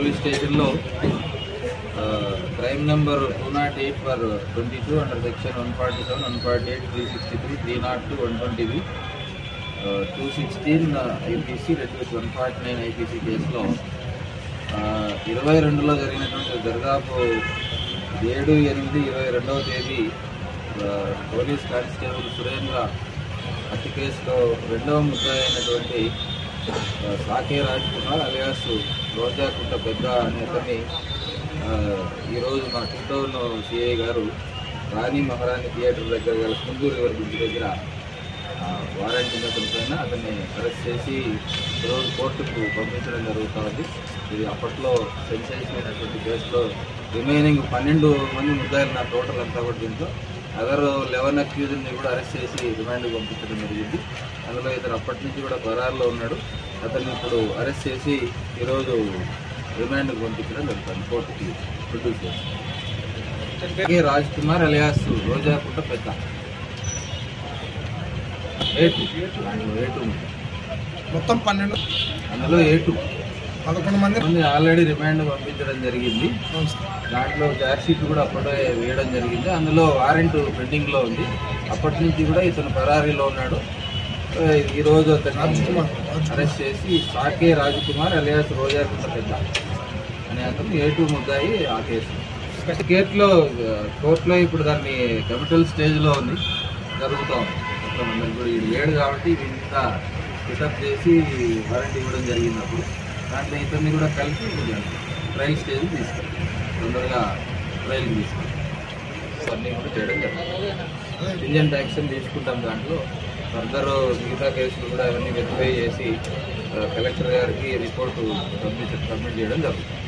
Police స్టేషన్లో crime number 208/22 under section 147, 148, 363, 302, 120, 216 IPC 149 IPC కేసులో 22లో జరిగినటువంటి దర్దాపు 7/8/22వ తేదీ పోలీస్ కానిస్టేబుల్ సురేంద్ర హత్య కేసులో రెండవ ముద్దాయి అయినటువంటి సాకే రాజ్ కుమార్ అలియాస్ రోజాకుంట పెద్ద అనే అతన్ని ఈరోజు మా 2 టౌన్ సిఐ గారు రాణి మహారాణి థియేటర్ దగ్గర గల కుందూరు రివర్ బ్రిడ్జ్ దగ్గర వారెంట్ ఉన్న పైన అతన్ని అరెస్ట్ చేసి ఈరోజు కోర్టుకు పంపించడం జరుగుతుంది. ఇది అప్పట్లో సెన్సేషన్ అయినటువంటి కేసులో రిమైనింగ్ 12 మంది ముద్దాయిలు నా టోటల్ అంతా కూడా దీంట్లో అదర్ 11 అక్యూజ్ని కూడా అరెస్ట్ చేసి రిమాండ్కి పంపించడం జరిగింది. అందులో ఇతను అప్పటి నుంచి కూడా పరారులో ఉన్నాడు. అతన్ని ఇప్పుడు అరెస్ట్ చేసి ఈరోజు రిమాండ్కి పంపించడం జరుగుతుంది, కోర్టుకి ప్రొడ్యూస్ చేసి. రాజ్ కుమార్ అలియాస్ రోజాకుంట పెద్ద A2 మొత్తం 12, అందులో A2 11 మంది ఆల్రెడీ రిమాండ్ పంపించడం జరిగింది. దాంట్లో ఛార్జ్ షీట్ కూడా అప్పుడే వేయడం జరిగింది. అందులో వారెంట్ పెండింగ్లో ఉంది. అప్పటి నుంచి కూడా ఇతను పరారీలో ఉన్నాడు. ఈరోజు అతన్ని అరెస్ట్ చేసి సాకే రాజ్ కుమార్ అలియాస్ రోజాకుంట పెద్ద అనే అతను A2 ముద్దాయి ఆ కేసు. కోర్టులో ఇప్పుడు దాన్ని క్రిమినల్ స్టేజ్లో ఉంది, జరుగుతూ ఉంది. మొత్తం అందరికి కూడా ఇది లేడు కాబట్టి ఇంత పికప్ చేసి వారెంట్ ఇవ్వడం జరిగినప్పుడు దాంట్లో ఇతన్ని కూడా కలిపి ట్రయల్ స్టేజ్కి తీసుకెళ్ళి తొందరగా ట్రయల్కి తీసుకెళ్ళి అన్నీ కూడా చేయడం జరుగుతుంది. ఇంజన్ యాక్షన్ తీసుకుంటాం. దాంట్లో ఫర్దర్ మిగతా కేసులు కూడా అవన్నీ వెరిఫై చేసి కలెక్టర్ గారికి రిపోర్టు సబ్మిట్ చేయడం జరుగుతుంది.